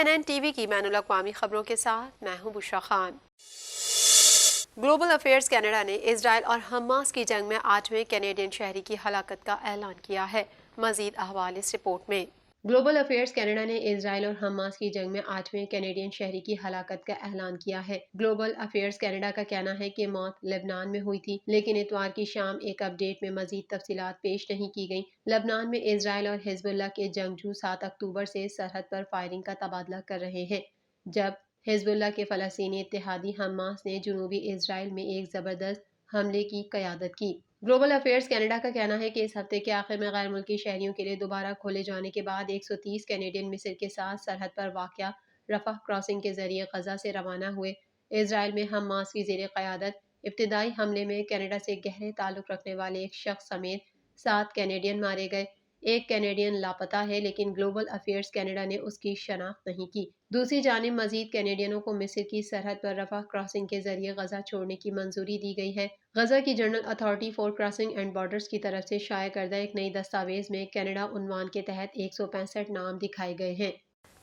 CNN T V کی بین الاقوامی خبروں کے ساتھ میں ہوں بشرا خان۔ گلوبل افیئرز کینیڈا نے اسرائیل اور حماس کی جنگ میں 8ویں کینیڈین شہری کی ہلاکت کا اعلان کیا ہے۔ مزید احوال اس رپورٹ میں۔ گلوبل افیئرز کینیڈا نے اسرائیل اور حماس کی جنگ میں 8ویں کینیڈین شہری کی ہلاکت کا اعلان کیا ہے۔ گلوبل افیئرز کینیڈا کا کہنا ہے کہ موت لبنان میں ہوئی تھی، لیکن اتوار کی شام ایک اپ ڈیٹ میں مزید تفصیلات پیش نہیں کی گئیں۔ لبنان میں اسرائیل اور حزب اللہ کے جنگجو 7 اکتوبر سے سرحد پر فائرنگ کا تبادلہ کر رہے ہیں، جب حزب اللہ کے فلسطینی اتحادی حماس نے جنوبی اسرائیل میں ایک زبردست حملے کی قیادت کی۔ گلوبل افیئرز کینیڈا کا کہنا ہے کہ اس ہفتے کے آخر میں غیر ملکی شہریوں کے لیے دوبارہ کھولے جانے کے بعد 130 کینیڈین مصر کے ساتھ سرحد پر واقع رفح کراسنگ کے ذریعے غزہ سے روانہ ہوئے۔ اسرائیل میں حماس کی زیر قیادت ابتدائی حملے میں کینیڈا سے گہرے تعلق رکھنے والے ایک شخص سمیت 7 کینیڈین مارے گئے۔ ایک کینیڈین لاپتہ ہے، لیکن گلوبل افیئرز کینیڈا نے اس کی شناخت نہیں کی۔ دوسری جانب مزید کینیڈینوں کو مصر کی سرحد پر رفح کراسنگ کے ذریعے غزہ چھوڑنے کی منظوری دی گئی ہے۔ غزہ کی general authority for crossing and borders کی طرف سے شائع کردہ ایک نئی دستاویز میں کینیڈا عنوان کے تحت 165 نام دکھائے گئے ہیں۔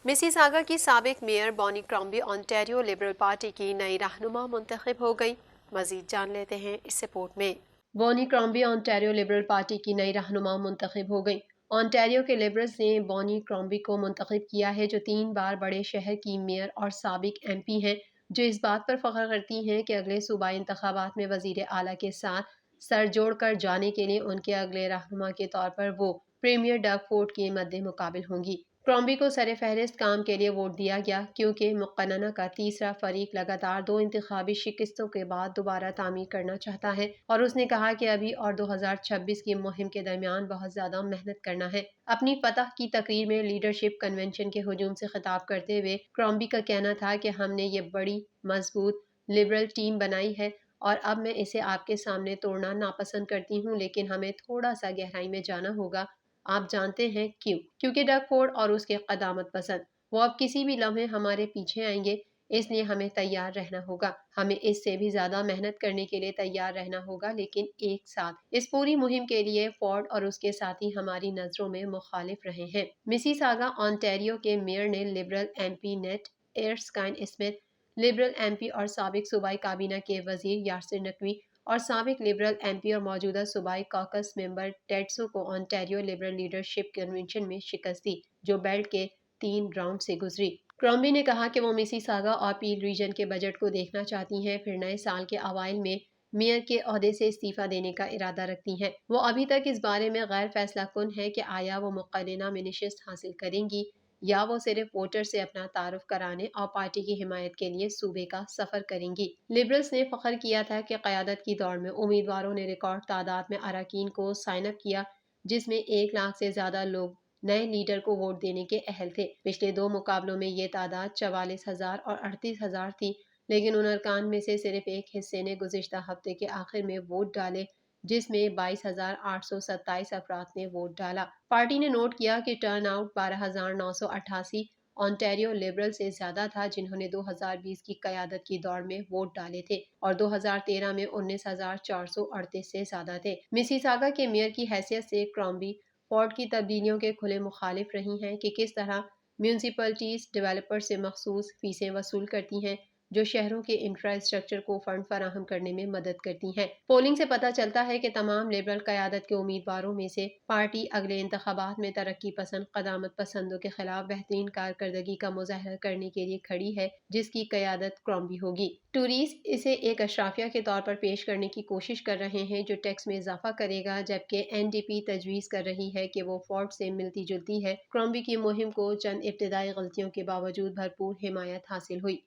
مسیساگا کی سابق میئر بونی کرامبی اونٹاریو لبرل پارٹی کی نئی رہنما منتخب ہو گئی۔ مزید جان لیتے ہیں اس رپورٹ میں۔ بونی کرامبی اونٹاریو لبرل پارٹی کی نئی رہنما منتخب ہو گئی۔ اونٹاریو کے لبرلز نے بونی کرامبی کو منتخب کیا ہے، جو 3 بار بڑے شہر کی میئر اور سابق MP ہیں، جو اس بات پر فخر کرتی ہیں کہ اگلے صوبائی انتخابات میں وزیر اعلیٰ کے ساتھ سر جوڑ کر جانے کے لیے ان کے اگلے رہنما کے طور پر وہ پریمیئر ڈگ فورڈ کے مد مقابل ہوں گی۔ کرامبی کو سر فہرست کام کے لیے ووٹ دیا گیا، کیونکہ مقننہ کا تیسرا فریق لگاتار 2 انتخابی شکستوں کے بعد دوبارہ تعمیر کرنا چاہتا ہے، اور اس نے کہا کہ ابھی اور 2026 کی مہم کے درمیان بہت زیادہ محنت کرنا ہے۔ اپنی فتح کی تقریر میں لیڈرشپ کنونشن کے ہجوم سے خطاب کرتے ہوئے کرامبی کا کہنا تھا کہ ہم نے یہ بڑی مضبوط لبرل ٹیم بنائی ہے، اور اب میں اسے آپ کے سامنے توڑنا ناپسند کرتی ہوں، لیکن ہمیں تھوڑا سا گہرائی میں جانا ہوگا۔ آپ جانتے ہیں کیوں؟ کیونکہ ڈگ فورڈ اور اس کے قدامت پسند وہ اب کسی بھی لمحے ہمارے پیچھے آئیں گے، اس لیے ہمیں تیار رہنا ہوگا۔ ہمیں اس سے بھی زیادہ محنت کرنے کے لیے تیار رہنا ہوگا، لیکن ایک ساتھ۔ اس پوری مہم کے لیے فورڈ اور اس کے ساتھی ہماری نظروں میں مخالف رہے ہیں۔ مسیساگا اونٹاریو کے میئر نے liberal MP Nate Erskine Smith, liberal MP اور سابق صوبائی کابینہ کے وزیر یاسر نقوی اور سابق لبرل MP اور موجودہ صوبائی کاکس ممبر ٹیڈسو کو اونٹاریو لبرل لیڈرشپ کنونشن میں شکست دی، جو بیلٹ کے 3 راؤنڈ سے گزری۔ کرامبی نے کہا کہ وہ مسیساگا اور پیل ریجن کے بجٹ کو دیکھنا چاہتی ہیں، پھر نئے سال کے اوائل میں میئر کے عہدے سے استعفیٰ دینے کا ارادہ رکھتی ہیں۔ وہ ابھی تک اس بارے میں غیر فیصلہ کن ہے کہ آیا وہ مقننہ میں نشست حاصل کریں گی یا وہ صرف ووٹر سے اپنا تعارف کرانے اور پارٹی کی حمایت کے لیے صوبے کا سفر کریں گی۔ لبرلز نے فخر کیا تھا کہ قیادت کی دوڑ میں امیدواروں نے ریکارڈ تعداد میں اراکین کو سائن اپ کیا، جس میں 1 لاکھ سے زیادہ لوگ نئے لیڈر کو ووٹ دینے کے اہل تھے۔ پچھلے 2 مقابلوں میں یہ تعداد 44,000 اور 38,000 تھی، لیکن ان ارکان میں سے صرف ایک حصے نے گزشتہ ہفتے کے آخر میں ووٹ ڈالے، جس میں 22,827 افراد نے ووٹ ڈالا۔ پارٹی نے نوٹ کیا کہ ٹرن آؤٹ 12,988 اونٹاریو لبرل سے زیادہ تھا، جنہوں نے 2020 کی قیادت کی دوڑ میں ووٹ ڈالے تھے، اور 2013 میں 19,438 سے زیادہ تھے۔ مسیساگا کے میئر کی حیثیت سے کرامبی فورڈ کی تبدیلیوں کے کھلے مخالف رہی ہیں کہ کس طرح میونسپلٹیز ڈیولپر سے مخصوص فیسیں وصول کرتی ہیں، جو شہروں کے انفراسٹرکچر کو فنڈ فراہم کرنے میں مدد کرتی ہیں۔ پولنگ سے پتہ چلتا ہے کہ تمام لبرل قیادت کے امیدواروں میں سے پارٹی اگلے انتخابات میں ترقی پسند قدامت پسندوں کے خلاف بہترین کارکردگی کا مظاہرہ کرنے کے لیے کھڑی ہے، جس کی قیادت کرامبی ہوگی۔ ٹوریز اسے ایک اشرافیہ کے طور پر پیش کرنے کی کوشش کر رہے ہیں جو ٹیکس میں اضافہ کرے گا، جبکہ NDP تجویز کر رہی ہے کہ وہ فورڈ سے ملتی جلتی ہے۔ کرامبی کی مہم کو چند ابتدائی غلطیوں کے باوجود بھرپور حمایت حاصل ہوئی۔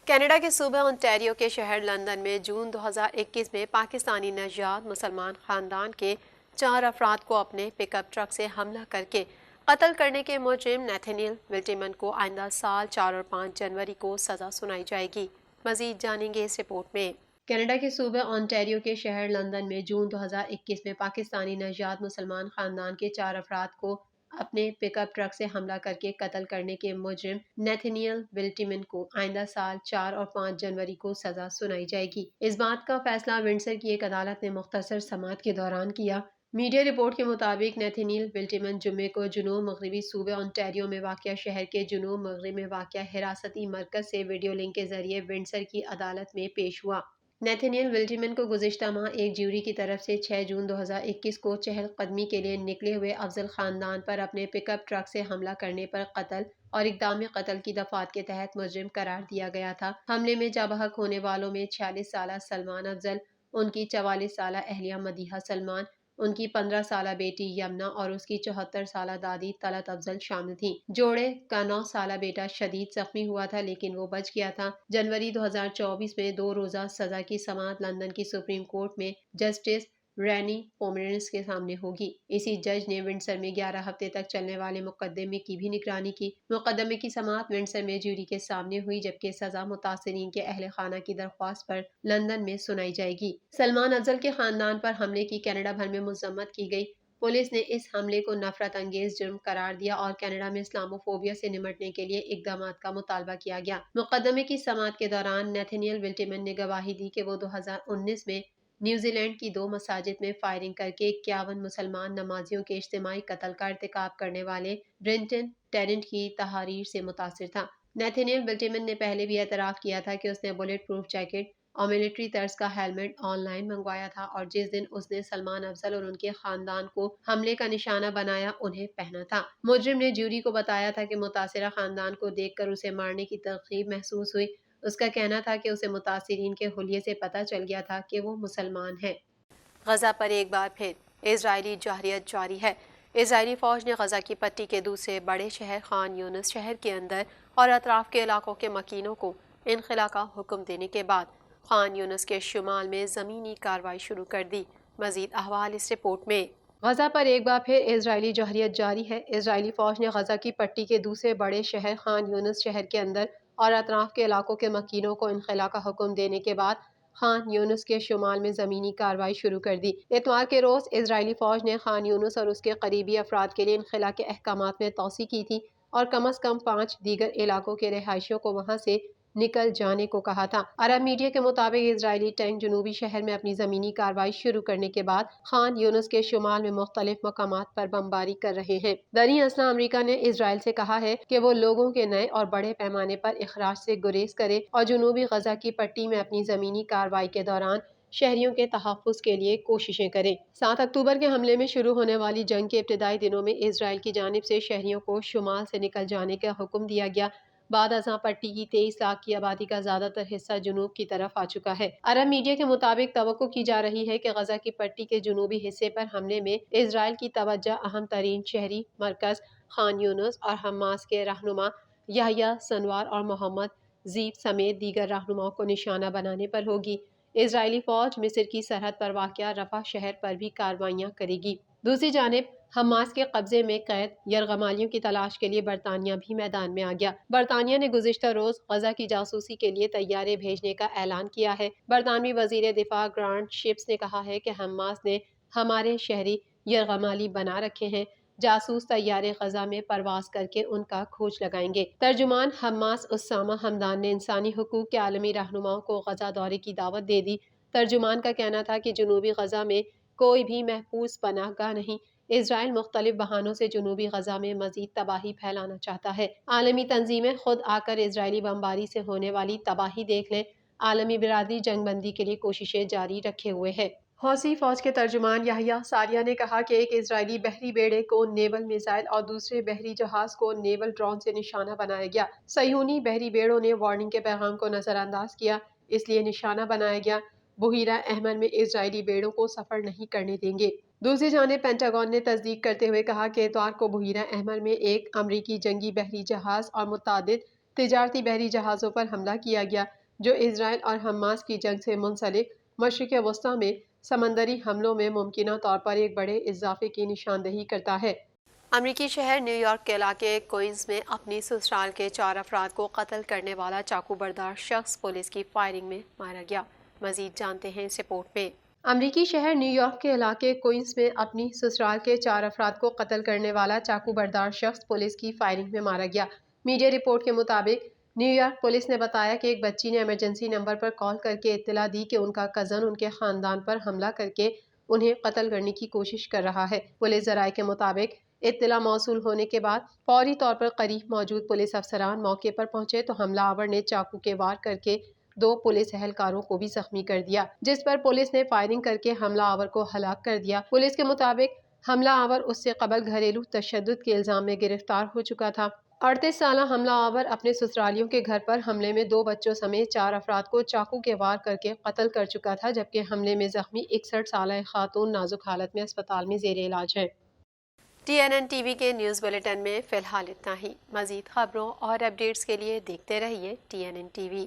کینیڈا کے صوبہ اونٹاریو کے شہر لندن میں جون 2021 میں پاکستانی نژاد مسلمان خاندان کے 4 افراد کو اپنے پک اپ ٹرک سے حملہ کر کے قتل کرنے کے مجرم نیتھنیل ولٹیمن کو آئندہ سال 4 اور 5 جنوری کو سزا سنائی جائے گی۔ مزید جانیں گے اس رپورٹ میں۔ کینیڈا کے صوبہ اونٹاریو کے شہر لندن میں جون 2021 میں پاکستانی نژاد مسلمان خاندان کے 4 افراد کو اپنے پک اپ ٹرک سے حملہ کر کے قتل کرنے کے مجرم نیتھنیل ولٹیمن کو آئندہ سال 4 اور 5 جنوری کو سزا سنائی جائے گی۔ اس بات کا فیصلہ ونڈسر کی ایک عدالت نے مختصر سماعت کے دوران کیا، میڈیا رپورٹ کے مطابق نیتھنیل ولٹیمن جمعے کو جنوب مغربی صوبے اونٹاریو میں واقع شہر کے جنوب مغرب میں واقع حراستی مرکز سے ویڈیو لنک کے ذریعے ونڈسر کی عدالت میں پیش ہوا۔ نیتھنیل ولٹیمن کو گزشتہ ماہ ایک جیوری کی طرف سے 6 جون 2021 کو چہل قدمی کے لیے نکلے ہوئے افضل خاندان پر اپنے پک اپ ٹرک سے حملہ کرنے پر قتل اور اقدام قتل کی دفعات کے تحت مجرم قرار دیا گیا تھا۔ حملے میں جاں بحق ہونے والوں میں 46 سالہ سلمان افضل، ان کی 44 سالہ اہلیہ مدیحہ سلمان، ان کی 15 سالہ بیٹی یمنا اور اس کی 74 سالہ دادی طلعت افضل شامل تھیں۔ جوڑے کا 9 سالہ بیٹا شدید زخمی ہوا تھا لیکن وہ بچ گیا تھا۔ جنوری 2024 میں 2 روزہ سزا کی سماعت لندن کی سپریم کورٹ میں جسٹس رینی پومرینس کے سامنے ہوگی۔ اسی جج نے ونڈسر میں 11 ہفتے تک چلنے والے مقدمے کی بھی نگرانی کی۔ مقدمے کی سماعت ونڈسر میں جیوری کے سامنے ہوئی جبکہ سزا متاثرین کے اہل خانہ کی درخواست پر لندن میں سنائی جائے گی۔ سلمان افضل کے خاندان پر حملے کی کینیڈا بھر میں مذمت کی گئی۔ پولیس نے اس حملے کو نفرت انگیز جرم قرار دیا اور کینیڈا میں اسلامو فوبیا سے نمٹنے کے لیے اقدامات کا مطالبہ کیا گیا۔ مقدمے کی سماعت کے دوران نیتھنیل ولٹیمن نے گواہی دی کہ وہ 2019 میں نیوزی لینڈ کی 2 مساجد میں فائرنگ کر کے 51 مسلمان نمازیوں کے اجتماعی قتل کا ارتکاب کرنے والے برینٹن ٹیرنٹ کی تحاریر سے متاثر تھا۔ نیتھنیل ولٹیمن نے پہلے بھی اعتراف کیا تھا کہ اس نے بلٹ پروف جیکٹ اور ملٹری طرز کا ہیلمٹ آن لائن منگوایا تھا اور جس دن اس نے سلمان افضل اور ان کے خاندان کو حملے کا نشانہ بنایا انہیں پہنا تھا۔ مجرم نے جیوری کو بتایا تھا کہ متاثرہ خاندان کو دیکھ کر اسے مارنے کی ترغیب محسوس ہوئی۔ اس کا کہنا تھا کہ اسے متاثرین کے حلیے سے پتہ چل گیا تھا کہ وہ مسلمان ہیں۔ غزہ پر ایک بار پھر اسرائیلی جارحیت جاری ہے۔ اسرائیلی فوج نے غزہ کی پٹی کے دوسرے بڑے شہر خان یونس شہر کے اندر اور اطراف کے علاقوں کے مکینوں کو انخلا کا حکم دینے کے بعد خان یونس کے شمال میں زمینی کارروائی شروع کر دی۔ مزید احوال اس رپورٹ میں۔ غزہ پر ایک بار پھر اسرائیلی جارحیت جاری ہے۔ اسرائیلی فوج نے غزہ کی پٹی کے دوسرے بڑے شہر خان یونس شہر کے اندر اور اطراف کے علاقوں کے مکینوں کو انخلا کا حکم دینے کے بعد خان یونس کے شمال میں زمینی کارروائی شروع کر دی۔ اتوار کے روز اسرائیلی فوج نے خان یونس اور اس کے قریبی افراد کے لیے انخلا کے احکامات میں توسیع کی تھی اور کم از کم 5 دیگر علاقوں کے رہائشیوں کو وہاں سے نکل جانے کو کہا تھا۔ عرب میڈیا کے مطابق اسرائیلی ٹینک جنوبی شہر میں اپنی زمینی کارروائی شروع کرنے کے بعد خان یونس کے شمال میں مختلف مقامات پر بمباری کر رہے ہیں۔ دریں اثنا امریکہ نے اسرائیل سے کہا ہے کہ وہ لوگوں کے نئے اور بڑے پیمانے پر اخراج سے گریز کرے اور جنوبی غزہ کی پٹی میں اپنی زمینی کارروائی کے دوران شہریوں کے تحفظ کے لیے کوششیں کریں۔ 7 اکتوبر کے حملے میں شروع ہونے والی جنگ کے ابتدائی دنوں میں اسرائیل کی جانب سے شہریوں کو شمال سے نکل جانے کا حکم دیا گیا۔ بعد ازاں پٹی کی 23 لاکھ کی آبادی کا زیادہ تر حصہ جنوب کی طرف آ چکا ہے۔ عرب میڈیا کے مطابق توقع کی جا رہی ہے کہ غزہ کی پٹی کے جنوبی حصے پر حملے میں اسرائیل کی توجہ اہم ترین شہری مرکز خان یونس اور حماس کے رہنما یحییٰ سنوار اور محمد زیب سمیت دیگر رہنماؤں کو نشانہ بنانے پر ہوگی۔ اسرائیلی فوج مصر کی سرحد پر واقع رفح شہر پر بھی کارروائیاں کرے گی۔ دوسری جانب حماس کے قبضے میں قید یرغمالیوں کی تلاش کے لیے برطانیہ بھی میدان میں آ گیا۔ برطانیہ نے گزشتہ روز غزہ کی جاسوسی کے لیے طیارے بھیجنے کا اعلان کیا ہے۔ برطانوی وزیر دفاع گرانٹ شپس نے کہا ہے کہ حماس نے ہمارے شہری یرغمالی بنا رکھے ہیں، جاسوس طیارے غزہ میں پرواز کر کے ان کا کھوج لگائیں گے۔ ترجمان حماس اسامہ حمدان نے انسانی حقوق کے عالمی رہنماؤں کو غزہ دورے کی دعوت دے دی۔ ترجمان کا کہنا تھا کہ جنوبی غزہ میں کوئی بھی محفوظ پناہ گاہ نہیں۔ اسرائیل مختلف بہانوں سے جنوبی غزہ میں مزید تباہی پھیلانا چاہتا ہے۔ عالمی تنظیمیں خود آ کر اسرائیلی بمباری سے ہونے والی تباہی دیکھ لیں۔ عالمی برادری جنگ بندی کے لیے کوششیں جاری رکھے ہوئے ہے۔ حوثی فوج کے ترجمان یحییٰ ساریہ نے کہا کہ ایک اسرائیلی بحری بیڑے کو نیول میزائل اور دوسرے بحری جہاز کو نیول ڈرون سے نشانہ بنایا گیا۔ صہیونی بحری بیڑوں نے وارننگ کے پیغام کو نظر انداز کیا، اس لیے نشانہ بنایا گیا۔ بحیرہ احمر میں اسرائیلی بیڑوں کو سفر نہیں کرنے دیں گے۔ دوسری جانب پینٹاگون نے تصدیق کرتے ہوئے کہا کہ اتوار کو بحیرہ احمر میں ایک امریکی جنگی بحری جہاز اور متعدد تجارتی بحری جہازوں پر حملہ کیا گیا، جو اسرائیل اور حماس کی جنگ سے منسلک مشرق وسطیٰ میں سمندری حملوں میں ممکنہ طور پر ایک بڑے اضافے کی نشاندہی کرتا ہے۔ امریکی شہر نیو یارک کے علاقے کوئنز میں اپنی سسرال کے 4 افراد کو قتل کرنے والا چاقو بردار شخص پولیس کی فائرنگ میں مارا گیا۔ مزید جانتے ہیں اس رپورٹ میں۔ امریکی شہر نیو یارک کے علاقے کوئنز میں اپنی سسرال کے 4 افراد کو قتل کرنے والا چاقو بردار شخص پولیس کی فائرنگ میں مارا گیا۔ میڈیا رپورٹ کے مطابق نیو یارک پولیس نے بتایا کہ ایک بچی نے ایمرجنسی نمبر پر کال کر کے اطلاع دی کہ ان کا کزن ان کے خاندان پر حملہ کر کے انہیں قتل کرنے کی کوشش کر رہا ہے۔ پولیس ذرائع کے مطابق اطلاع موصول ہونے کے بعد فوری طور پر قریب موجود پولیس افسران موقع پر پہنچے تو حملہ آور نے چاقو کے وار کر کے 2 پولیس اہلکاروں کو بھی زخمی کر دیا، جس پر پولیس نے فائرنگ کر کے حملہ آور کو ہلاک کر دیا۔ پولیس کے مطابق حملہ آور اس سے قبل گھریلو تشدد کے الزام میں گرفتار ہو چکا تھا۔ 38 سالہ حملہ آور اپنے سسرالیوں کے گھر پر حملے میں 2 بچوں سمیت 4 افراد کو چاقو کے وار کر کے قتل کر چکا تھا، جبکہ حملے میں زخمی 61 سالہ خاتون نازک حالت میں اسپتال میں زیر علاج ہے۔ TNN ٹی وی کے نیوز بلیٹن میں فی الحال اتنا ہی۔ مزید خبروں اور اپڈیٹس کے لیے دیکھتے رہیے TNN ٹی وی۔